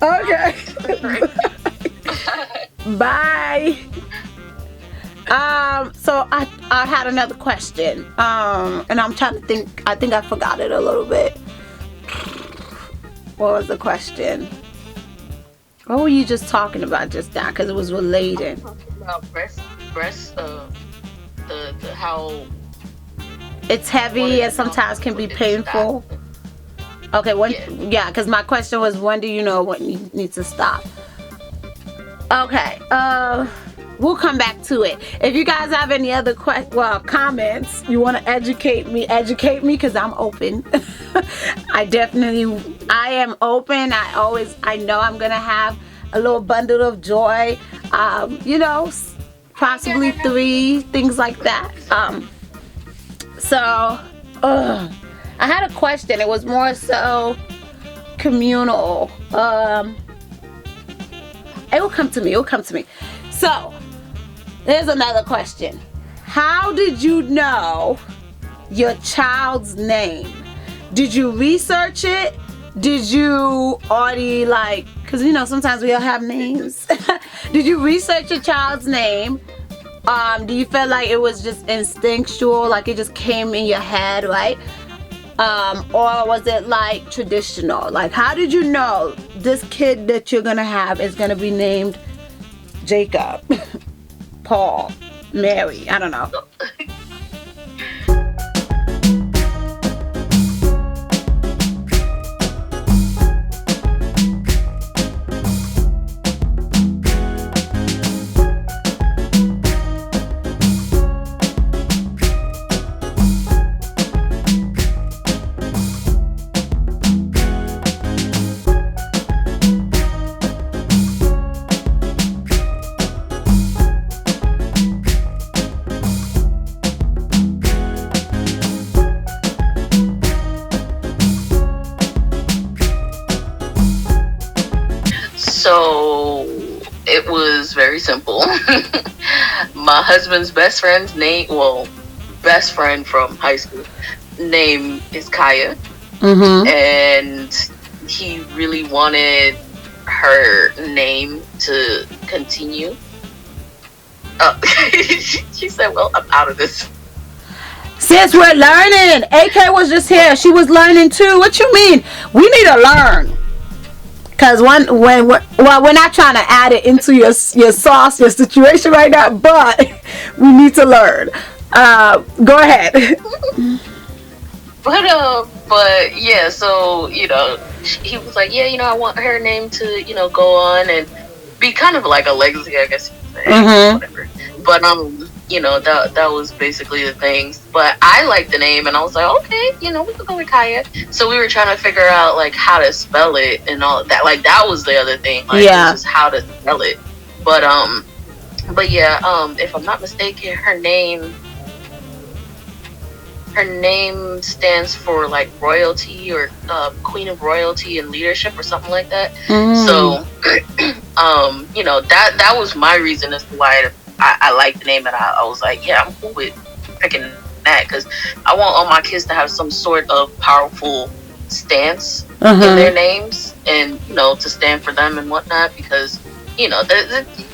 Okay. Bye. So I had another question. And I'm trying to think. I think I forgot it a little bit. What was the question? What were you just talking about just now? Because it was related. About breast, the how It's heavy and sometimes can be painful. Okay, yeah, because my question was, when do you know what needs to stop? Okay, we'll come back to it. If you guys have any other comments, you want to educate me, because I'm open. I am open. I know I'm gonna have a little bundle of joy. Possibly 3 things like that. I had a question. It was more so communal. It will come to me. So, there's another question. How did you know your child's name? Did you research it? Did you already because sometimes we all have names. Did you research your child's name? Do you feel like it was just instinctual, like it just came in your head, right? Or was it traditional? How did you know this kid that you're gonna have is gonna be named Jacob, Paul, Mary? I don't know. So it was very simple. My husband's best friend from high school, name is Kaya. Mm-hmm. And he really wanted her name to continue. She said, well, I'm out of this. Sis, we're learning. AK was just here. She was learning too. What you mean? We need to learn. Because we're not trying to add it into your sauce, your situation right now, but we need to learn. Go ahead. But yeah, so, he was like, yeah, I want her name to, go on and be kind of like a legacy, I guess you could say. Mm-hmm. Whatever. But, that was basically the thing. But I liked the name, and I was like, okay, we could go with Kaya. So we were trying to figure out, how to spell it and all of that. That was the other thing. Yeah. Just how to spell it. But yeah, if I'm not mistaken, her name stands for royalty or queen of royalty and leadership or something like that. So that was my reason as to why I like the name, and I was like, yeah, I'm cool with picking that, because I want all my kids to have some sort of powerful stance in their names, and to stand for them and whatnot, because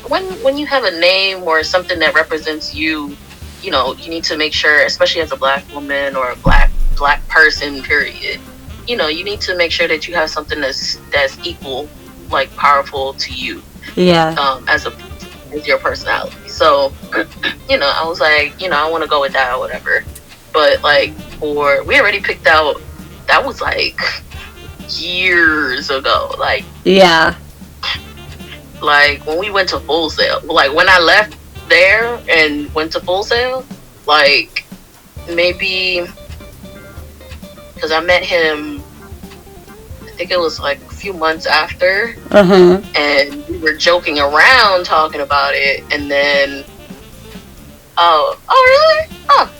when you have a name or something that represents you, you need to make sure, especially as a Black woman or a black person, period, you need to make sure that you have something that's equal, powerful to you. Yeah. As your personality. So, I was like, I want to go with that or whatever. But we already picked out, that was years ago. Yeah. When we went to Full Sail, when I left there and went to Full Sail, maybe, because I met him, I think it was a few months after, and we were joking around talking about it, and then oh really? Oh,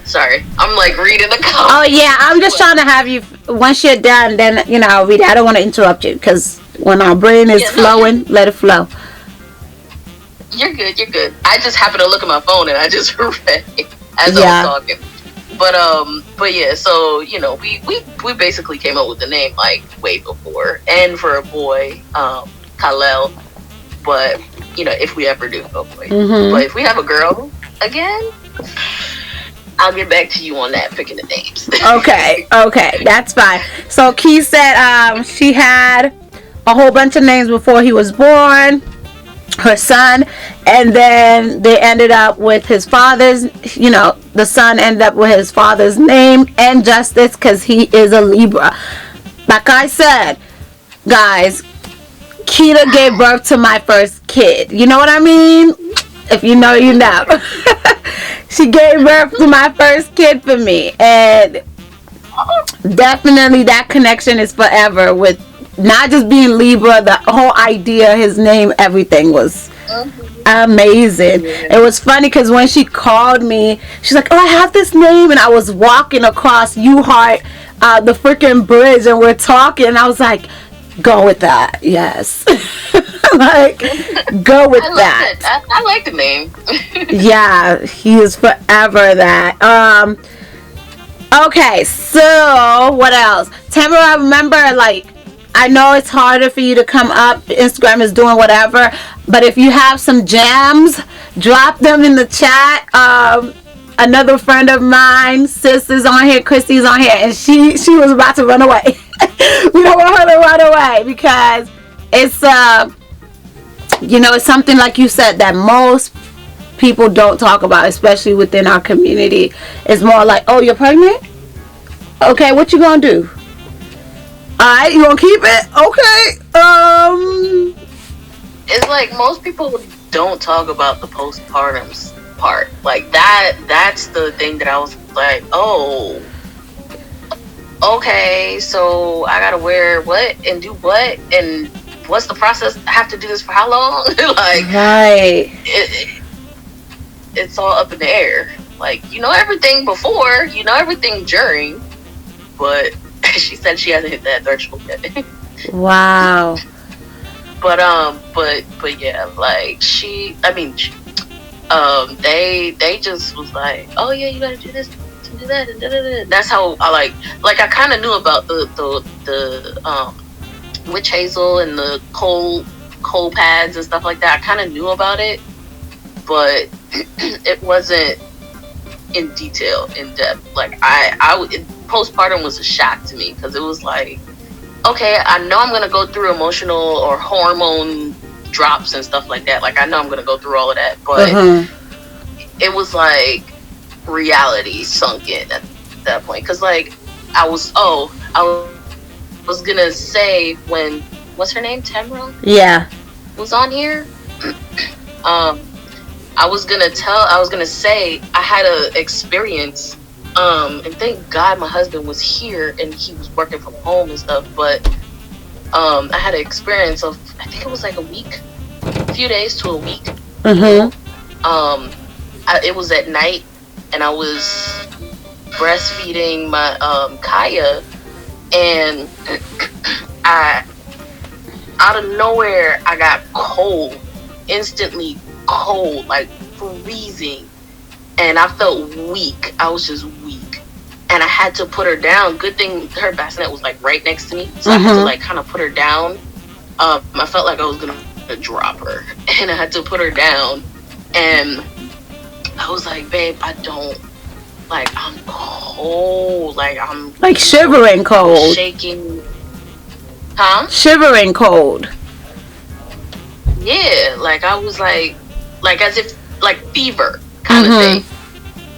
sorry, I'm reading the comments. Oh yeah, I'm just trying to have you, once you're done, then I'll read it. I don't want to interrupt you, because when our brain is flowing, let it flow. You're good. I just happened to look at my phone and I just read as I was talking. but yeah, so we basically came up with the name like way before. And for a boy, Khalil. But if we ever do a boy, but if we have a girl again, I'll get back to you on that, picking the names. Okay, that's fine. So Key said she had a whole bunch of names before he was born, her son, and then they ended up with his father's, the son ended up with his father's name and Justice because he is a Libra. Like I said, guys, Keita gave birth to my first kid. You know what I mean? If you know, you know. She gave birth to my first kid for me. And definitely that connection is forever with not just being Libra, the whole idea, his name, everything was amazing. It was funny because when she called me, she's like, oh, I have this name. And I was walking across U-Heart, the freaking bridge, and we're talking. And I was like, go with that. Yes. Like, go with that. I like the name. Yeah, he is forever that. Okay, so what else? Tamara, remember, like, I know it's harder for you to come up. Instagram is doing whatever. But if you have some jams, drop them in the chat. Another friend of mine, Sis, is on here. Christy's on here. And she was about to run away. We don't want her to run away because it's, it's something, like you said, that most people don't talk about, especially within our community. It's more like, oh, you're pregnant? Okay, what you gonna do? Alright, you gonna keep it? Okay. It's like most people don't talk about the postpartum part. Like that's the thing that I was like, oh, okay, so I gotta wear what and do what, and what's the process? I have to do this for how long? Like, right. It's all up in the air. Like, everything before, everything during, but she said she hasn't hit that threshold yet. Wow. But yeah, like they just was like, oh yeah, you gotta do this and do that and da da da. That's how I like I kind of knew about the witch hazel and the cold pads and stuff like that. I kind of knew about it, but it wasn't in detail, in depth. Like postpartum was a shock to me because it was like, okay, I know I'm gonna go through emotional or hormone drops and stuff like that. Like, I know I'm gonna go through all of that, but it was like reality sunk in at that point. Because like I was gonna say, when what's her name, Tamra? Yeah, was on here. I was gonna say I had a experience. And thank God my husband was here and he was working from home and stuff. But I had an experience of, I think it was like a few days to a week. It was at night, and I was breastfeeding my Kaya, and out of nowhere I got cold, instantly cold, like freezing. And I felt weak. I was just weak. And I had to put her down. Good thing her bassinet was like right next to me. So I had to like kind of put her down. I felt like I was going to drop her. And I had to put her down. And I was like, babe, I'm cold. Like, I'm like shivering cold. Shaking. Huh? Shivering cold. Yeah. Like, I was like as if, like, fever kind of thing.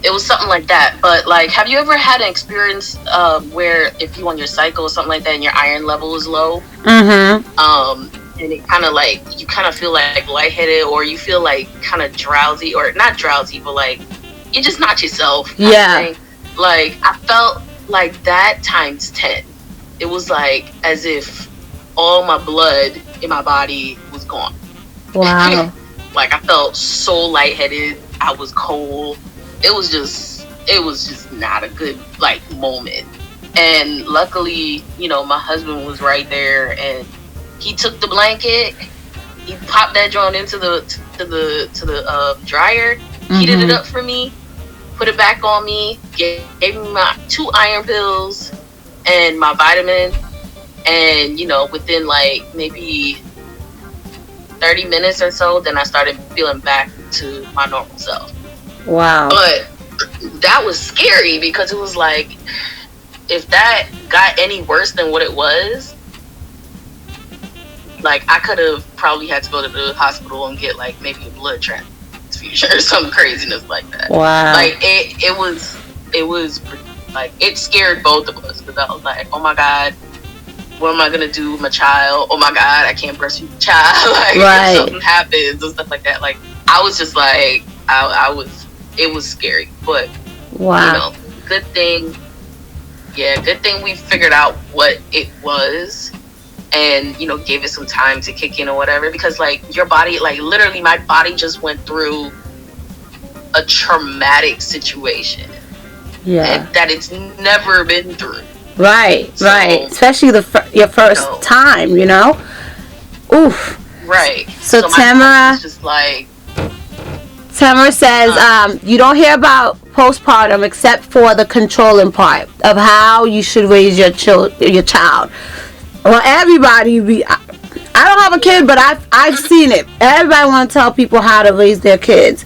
It was something like that. But like, have you ever had an experience where if you on your cycle or something like that and your iron level is low, and it kind of like, you kind of feel like lightheaded, or you feel like kind of drowsy, or not drowsy, but like you're just not yourself. Yeah. Like, I felt like that times 10. It was like as if all my blood in my body was gone. Wow. Like, I felt so lightheaded. I was cold. It was just not a good like moment. And luckily, my husband was right there, and he took the blanket, he popped that joint into the dryer, heated it up for me, put it back on me, gave me my 2 iron pills and my vitamin, and within like maybe 30 minutes or so, then I started feeling back to my normal self. Wow. But that was scary because it was like, if that got any worse than what it was, like I could have probably had to go to the hospital and get like maybe a blood transfusion or some craziness like that. Wow. Like it was like, it scared both of us, because I was like, oh my God, what am I gonna do with my child? Oh my God, I can't breastfeed the child. Like, if something happens and stuff like that. Like, I was just like, it was scary. But wow, good thing we figured out what it was, and gave it some time to kick in or whatever, because like your body, like literally my body just went through a traumatic situation that it's never been through. Right, especially your first time, oof. Right. So Tamara just like, Tamara says, you don't hear about postpartum except for the controlling part of how you should raise your child. Well, everybody, I don't have a kid, but I've seen it. Everybody want to tell people how to raise their kids.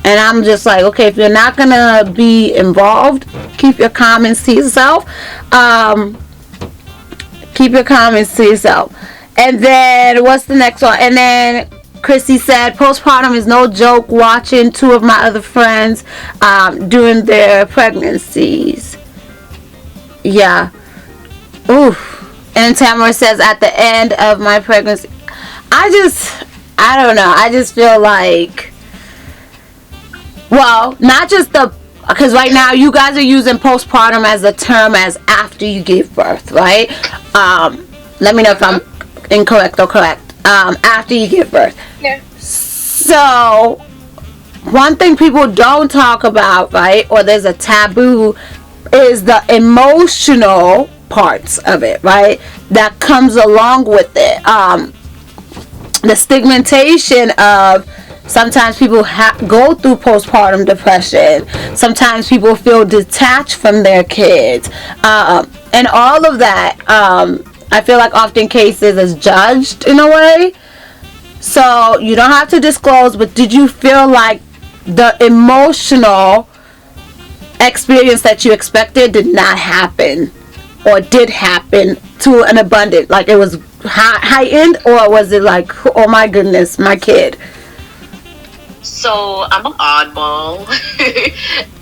And I'm just like, okay, if you're not going to be involved, keep your comments to yourself. Keep your comments to yourself. And then, what's the next one? And then Chrissy said, postpartum is no joke. Watching 2 of my other friends during their pregnancies. Yeah. Oof. And Tamara says, at the end of my pregnancy, I don't know. I just feel like, well, not just because right now you guys are using postpartum as a term as after you gave birth, right? Let me know if I'm incorrect or correct. After you give birth. Yeah. So, one thing people don't talk about, right, or there's a taboo, is the emotional parts of it, right, that comes along with it. The stigmatization of, sometimes people go through postpartum depression. Sometimes people feel detached from their kids. And all of that, I feel like often cases is judged in a way. So you don't have to disclose, but did you feel like the emotional experience that you expected did not happen, or did happen to an abundant? Like it was heightened, or was it like, oh my goodness, my kid? So I'm an oddball,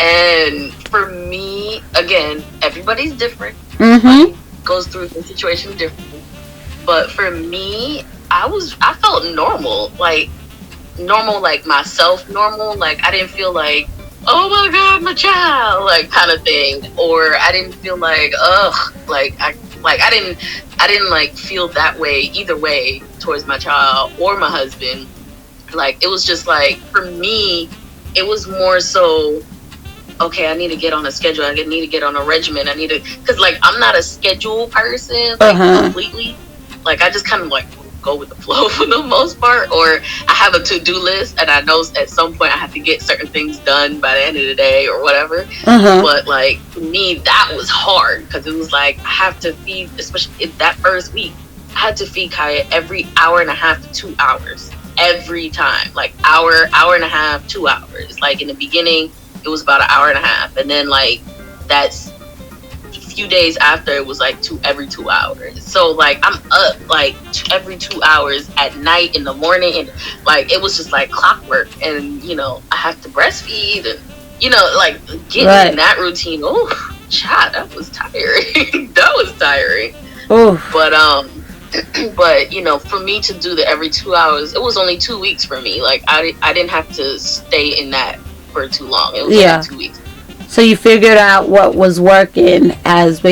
and for me, again, everybody's different. Mm-hmm. Goes through the situation differently. But for me, I felt normal, like myself, normal. Like I didn't feel like, oh my God, my child, like kind of thing, or I didn't feel like, ugh, like I didn't like feel that way either way towards my child or my husband. Like, it was just like, for me, it was more so, okay, I need to get on a schedule. I need to get on a regimen. because like, I'm not a schedule person, like, completely. Like, I just kind of like go with the flow for the most part, or I have a to-do list and I know at some point I have to get certain things done by the end of the day or whatever. But like, for me, that was hard, because it was like, I have to feed, especially in that first week, I had to feed Kaya every hour and a half to 2 hours. Every time, like hour and a half, 2 hours. Like in the beginning, it was about an hour and a half, and then like that's a few days after, it was like every 2 hours. So like I'm up like every 2 hours at night, in the morning, and like it was just like clockwork. And I have to breastfeed, and like getting in that routine. Oh, child, that was tiring. That was tiring. But for me to do the every 2 hours, it was only 2 weeks for me. Like I didn't have to stay in that for too long. It was like 2 weeks. So you figured out what was working as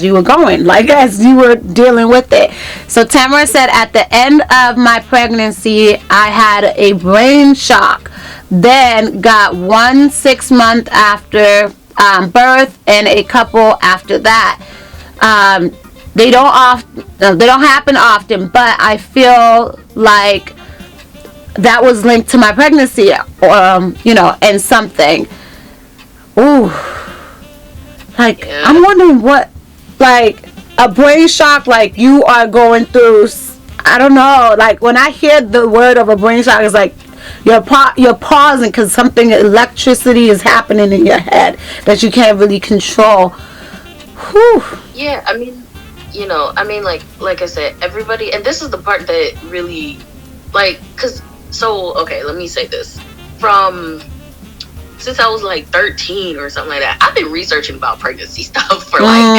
you were going, like as you were dealing with it. So Tamara said, at the end of my pregnancy, I had a brain shock. Then got 1 6 month after birth, and a couple after that. They don't happen often, but I feel like that was linked to my pregnancy, and something. Ooh. Like, Yeah. I'm wondering what, like, a brain shock, like, you are going through, I don't know, like, when I hear the word of a brain shock, it's like, you're pausing because something, electricity is happening in your head that you can't really control. Whew. Yeah, I mean, like I said, everybody, and this is the part that really, okay, let me say this. Since I was like 13 or something like that, I've been researching about pregnancy stuff for like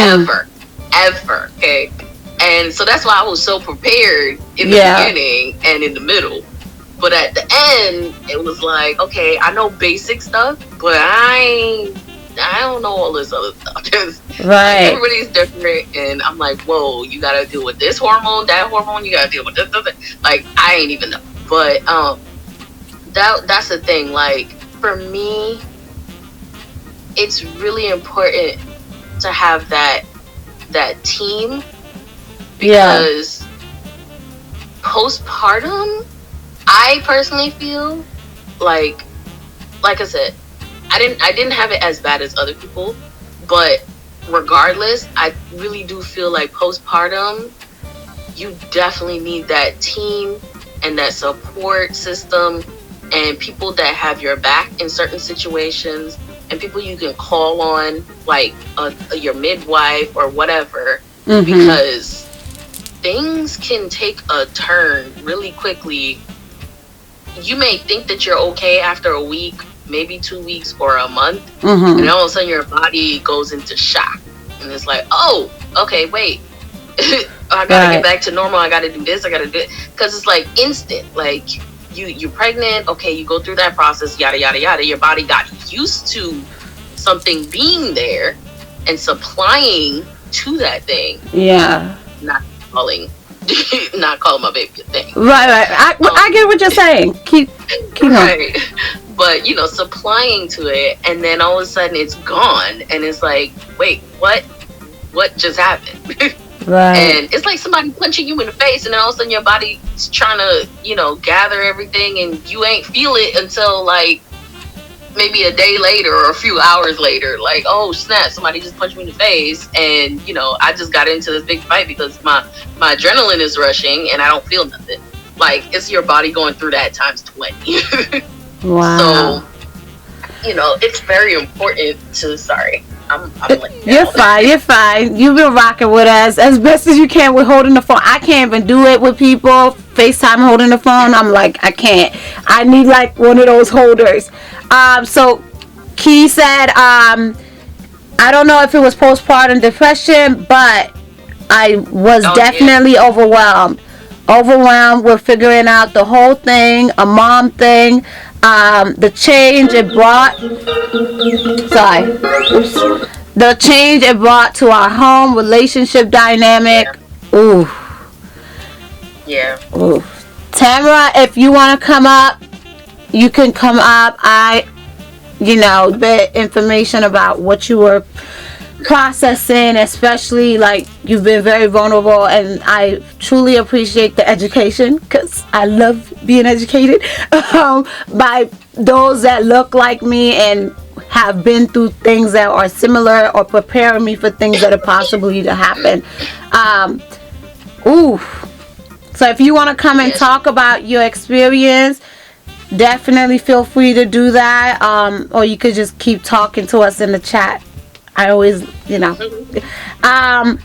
ever, okay? And so that's why I was so prepared in the beginning and in the middle. But at the end, it was like, okay, I know basic stuff, but I don't know all this other stuff. Right. Everybody's different, and I'm like, whoa, you gotta deal with this hormone, that hormone, you gotta deal with this. Like, I ain't even know. But that's the thing. Like, for me, it's really important to have that team, because postpartum, I personally feel like I said, I didn't have it as bad as other people, but regardless, I really do feel like postpartum, you definitely need that team and that support system and people that have your back in certain situations and people you can call on, like your midwife or whatever, because things can take a turn really quickly. You may think that you're okay after a week, maybe 2 weeks or a month, and then all of a sudden your body goes into shock. And it's like, oh, okay, wait. I gotta get back to normal. I gotta do this. I gotta do it. Because it's like instant. Like, you're pregnant. Okay, you go through that process, yada, yada, yada. Your body got used to something being there and supplying to that thing. Yeah. Not calling my baby a thing. Right. I get what you're saying. Keep right. But, supplying to it, and then all of a sudden it's gone, and it's like, wait, what just happened? Right. And it's like somebody punching you in the face, and then all of a sudden your body's trying to, gather everything, and you ain't feel it until like maybe a day later or a few hours later. Like, oh snap, somebody just punched me in the face, and I just got into this big fight because my adrenaline is rushing and I don't feel nothing. Like, it's your body going through that times 20. Wow. So, it's very important to, sorry, I'm You're fine. You've been rocking with us as best as you can with holding the phone. I can't even do it with people. FaceTime holding the phone. I'm like, I can't. I need like one of those holders. So Key said, I don't know if it was postpartum depression, but I was definitely overwhelmed with figuring out the whole thing, a mom thing, the change it brought. The change it brought to our home relationship dynamic. Ooh. Yeah. Ooh. Tamara, if you want to come up, you can come up. Bit information about what you were processing, especially like you've been very vulnerable, and I truly appreciate the education because I love being educated by those that look like me and have been through things that are similar or preparing me for things that are possibly to happen. So if you want to come and talk about your experience, definitely feel free to do that, or you could just keep talking to us in the chat. I always,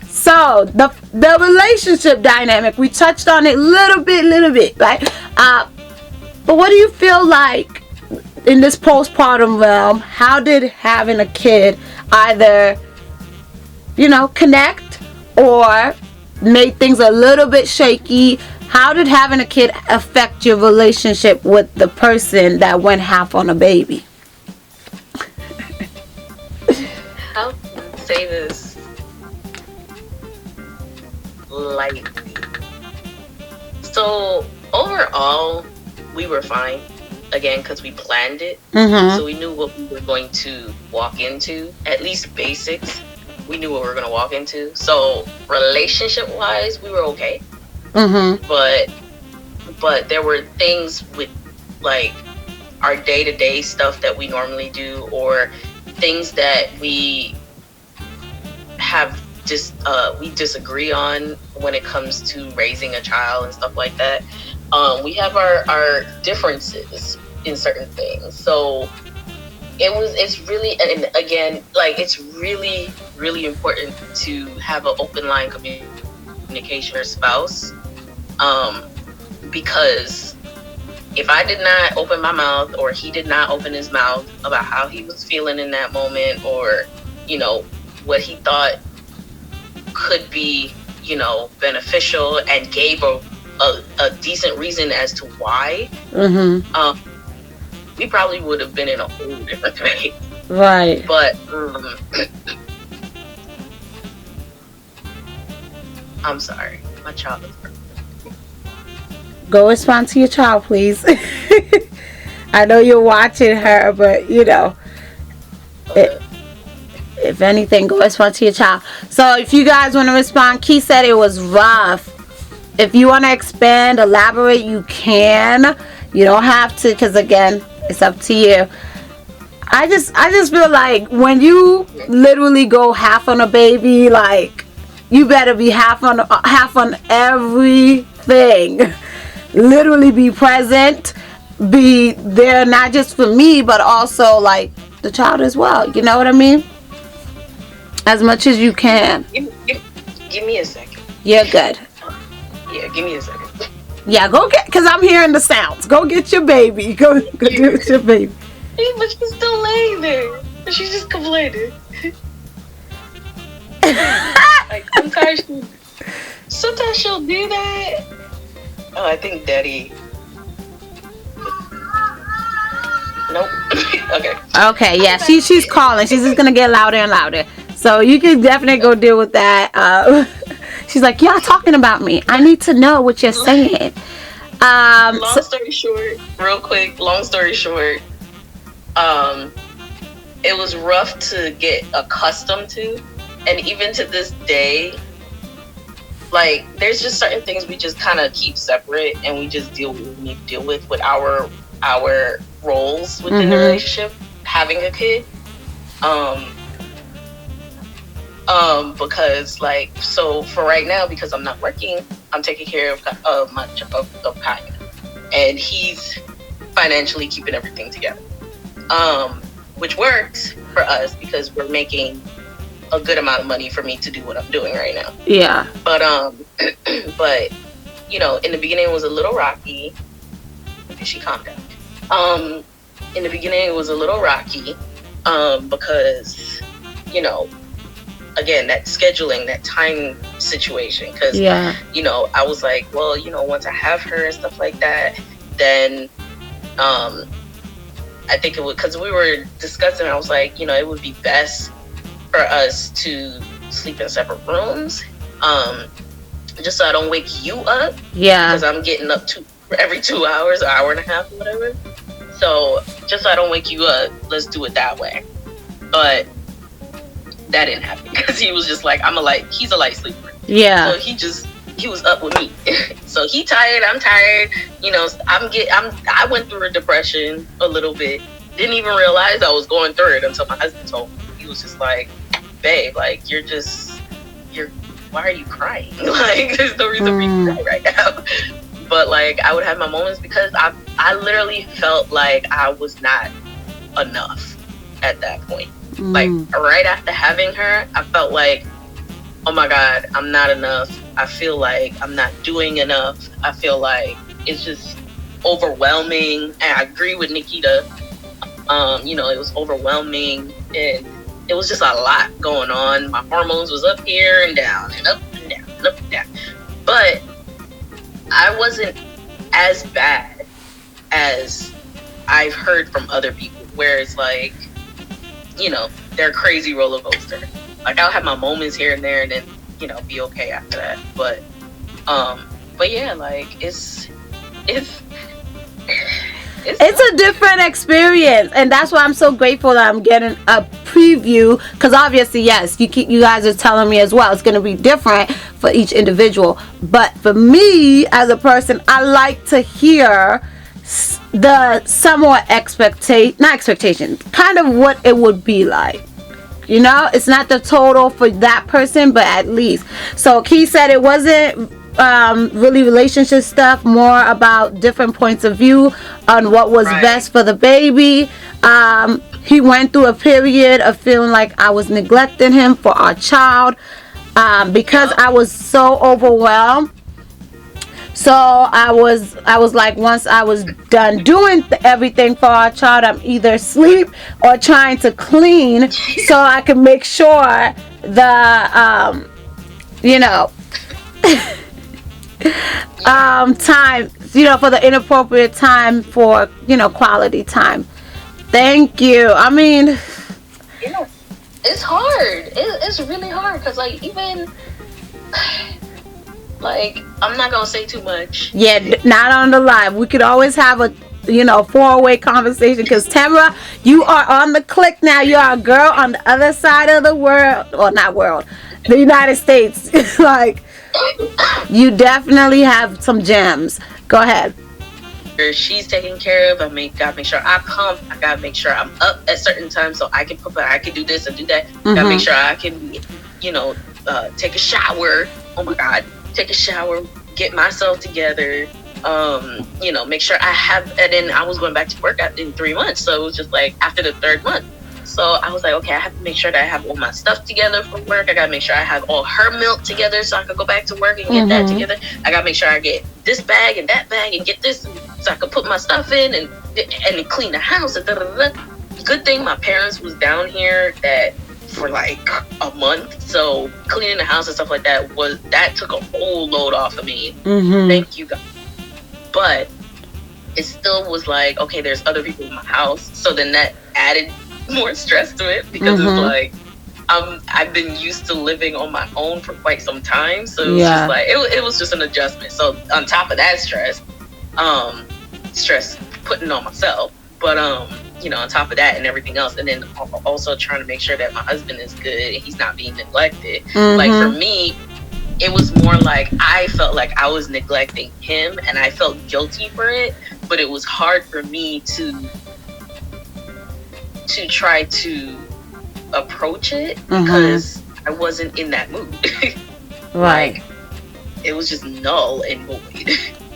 so the relationship dynamic, we touched on it little bit, right? But what do you feel like in this postpartum realm? How did having a kid either, connect or make things a little bit shaky? How did having a kid affect your relationship with the person that went half on a baby? I'll say this lightly. So overall, we were fine. Again, because we planned it. So we knew what we were going to walk into. At least basics. We knew what we were going to walk into. So relationship-wise, we were okay. But there were things with like our day-to-day stuff that we normally do, or things that we have just we disagree on when it comes to raising a child and stuff like that. We have our differences in certain things. So it's really, and again, like, it's really, really important to have an open line communication with your spouse. Because if I did not open my mouth, or he did not open his mouth about how he was feeling in that moment, or, you know, what he thought could be, you know, beneficial, and gave a decent reason as to why, we probably would have been in a whole different place. Right. But I'm sorry, my child is hurt. Go respond to your child, please. I know you're watching her, but you know, if anything, go respond to your child. So if you guys want to respond, Key said it was rough. If you want to expand, elaborate, you can. You don't have to, because again, it's up to you. I just feel like when you literally go half on a baby, like, you better be half on everything. Literally be present, be there, not just for me, but also like the child as well. You know what I mean? As much as you can. Give me a second. You're good. Yeah, give me a second. Yeah, go get, because I'm hearing the sounds. Go get your baby. Go do it with your baby. Hey, but she's still laying there. She's just complaining. Like, sometimes she'll do that. Oh, I think Daddy. Nope. Okay, yeah, she's calling. She's just gonna get louder and louder. So you can definitely go deal with that. She's like, y'all talking about me. I need to know what you're saying. Long story short, real quick. Long story short, it was rough to get accustomed to, and even to this day, like, there's just certain things we just kind of keep separate, and we just deal with our roles within the relationship, having a kid. Because, like, so for right now, because I'm not working, I'm taking care of Kaya, and he's financially keeping everything together, which works for us because we're making a good amount of money for me to do what I'm doing right now. Yeah. But but you know, in the beginning it was a little rocky. She calmed down. In the beginning it was a little rocky, because, you know, again, that scheduling, that time situation. Because, you know, I was like, well, you know, once I have her and stuff like that, then I think it would, because we were discussing, I was like, you know, it would be best for us to sleep in separate rooms, just so I don't wake you up. Yeah. Because I'm getting up every 2 hours, an hour and a half, or whatever. So just so I don't wake you up, let's do it that way. But that didn't happen because he was just like, he's a light sleeper. Yeah. So he was up with me. So he tired, I'm tired. You know, I went through a depression a little bit. Didn't even realize I was going through it until my husband told me. He was just like, babe, like, why are you crying? Like, there's no reason for you to cry right now. But, like, I would have my moments because I literally felt like I was not enough at that point. Like, right after having her, I felt like, oh my God, I'm not enough. I feel like I'm not doing enough. I feel like it's just overwhelming. And I agree with Nikita. You know, it was overwhelming, and it was just a lot going on. My hormones was up here and down and up and down and up and down. But I wasn't as bad as I've heard from other people, where it's like, you know, they're crazy roller coaster. Like, I'll have my moments here and there, and then, you know, be okay after that. But yeah, like, it's a different experience, and that's why I'm so grateful that I'm getting a preview, because obviously, yes, you guys are telling me as well, it's going to be different for each individual. But for me as a person, I like to hear the somewhat not expectation, kind of what it would be like. You know, it's not the total for that person, but at least. So Key said it wasn't really relationship stuff, more about different points of view on what was best for the baby. He went through a period of feeling like I was neglecting him for our child, because I was so overwhelmed. So I was like, once I was done doing everything for our child, I'm either asleep or trying to clean so I can make sure the time, for the inappropriate time for, quality time. Thank you. I mean, it's hard. It's really hard because, like, even, like, I'm not gonna say too much. Yeah, not on the live. We could always have a 4-way conversation, because Tamara, you are on the click now. You are a girl on the other side of the world, or not world, the United States. Like, you definitely have some gems. Go ahead. She's taken care of. Gotta make sure I pump. I gotta make sure I'm up at certain times so I can pump. I can do this and do that. Gotta make sure I can, take a shower. Oh my God, take a shower, get myself together. Make sure I have. And then I was going back to work in 3 months, so it was just like after the 3rd month. So I was like, okay, I have to make sure that I have all my stuff together for work. I gotta make sure I have all her milk together so I can go back to work and get that together. I gotta make sure I get this bag and that bag and get this so I can put my stuff in and clean the house. And Good thing my parents was down here for like a month, so cleaning the house and stuff like that took a whole load off of me. Thank you, God. But it still was like, okay, there's other people in my house, so then that added more stress to it, because it's like I've been used to living on my own for quite some time, so it was just like it was just an adjustment. So on top of that stress putting on myself, but on top of that and everything else, and then also trying to make sure that my husband is good and he's not being neglected. Like, for me, it was more like I felt like I was neglecting him, and I felt guilty for it, but it was hard for me to try to approach it because I wasn't in that mood. Right. Like, it was just null and void.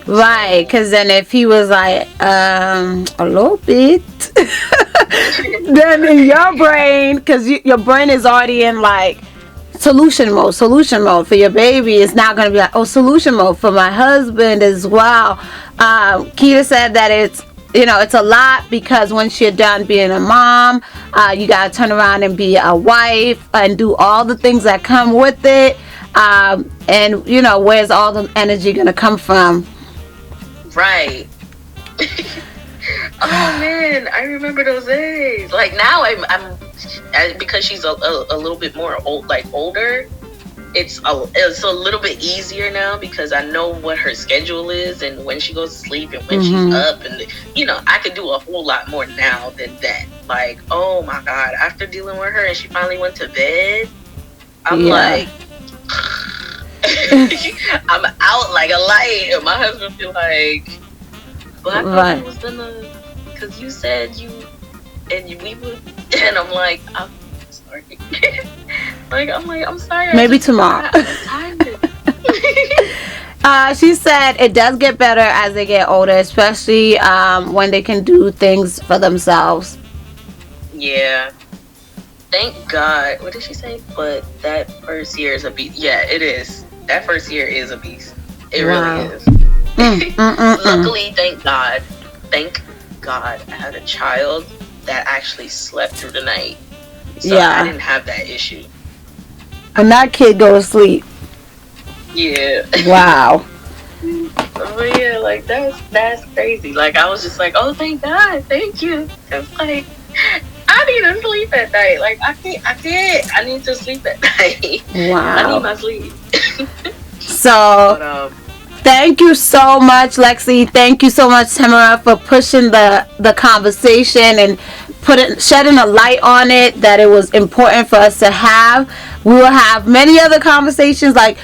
Right, because then if he was like, a little bit, then in your brain, because your brain is already in like solution mode for your baby, it's not going to be like, oh, solution mode for my husband as well. Keita said that it's a lot, because once you're done being a mom, you got to turn around and be a wife and do all the things that come with it. And where's all the energy going to come from? Right. Oh man, I remember those days. Like, now I'm because she's a little bit more older. It's a little bit easier now, because I know what her schedule is and when she goes to sleep and when she's up, and I could do a whole lot more now than that. Like, oh my God, after dealing with her and she finally went to bed, I'm like, I'm out like a light, and my husband feel like, but I thought I was gonna, because you said we would, and I'm like, I'm sorry. I'm sorry. Maybe tomorrow. She said it does get better as they get older, especially when they can do things for themselves. Yeah. Thank God. What did she say? But that first year is a beast. Yeah, it is. That first year is a beast. It really is. Luckily, thank God. Thank God I had a child that actually slept through the night. So I didn't have that issue. And that kid go to sleep. Yeah. Wow. Oh yeah, like that's crazy. Like, I was just like, oh, thank God, thank you. Cause like, I need to sleep at night. Like, I can't. I need to sleep at night. Wow. I need my sleep. So, but, thank you so much, Lexi. Thank you so much, Tamara, for pushing the conversation and shedding a light on it, that it was important for us to have. We will have many other conversations, like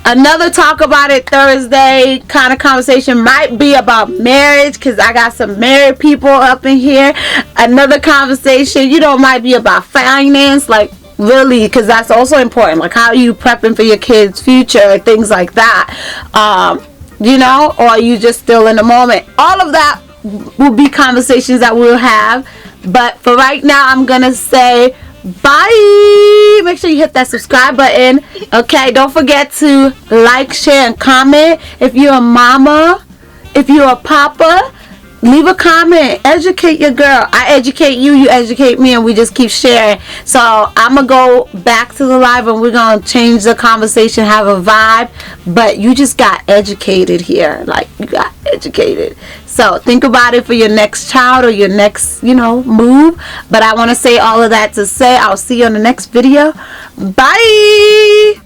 Another talk about it Thursday kind of conversation might be about marriage, because I got some married people up in here. Another conversation, might be about finance, like really, because that's also important. Like, how are you prepping for your kids' future, things like that. Or are you just still in the moment? All of that will be conversations that we'll have. But for right now, I'm gonna say bye. Make sure you hit that subscribe button. Okay, don't forget to like, share, and comment. If you're a mama, if you're a papa, leave a comment. Educate your girl. I educate you, you educate me, and we just keep sharing. So I'm gonna go back to the live and we're gonna change the conversation, have a vibe. But you just got educated here. Like, you got educated. So think about it for your next child or your next, move. But I want to say all of that to say I'll see you on the next video. Bye.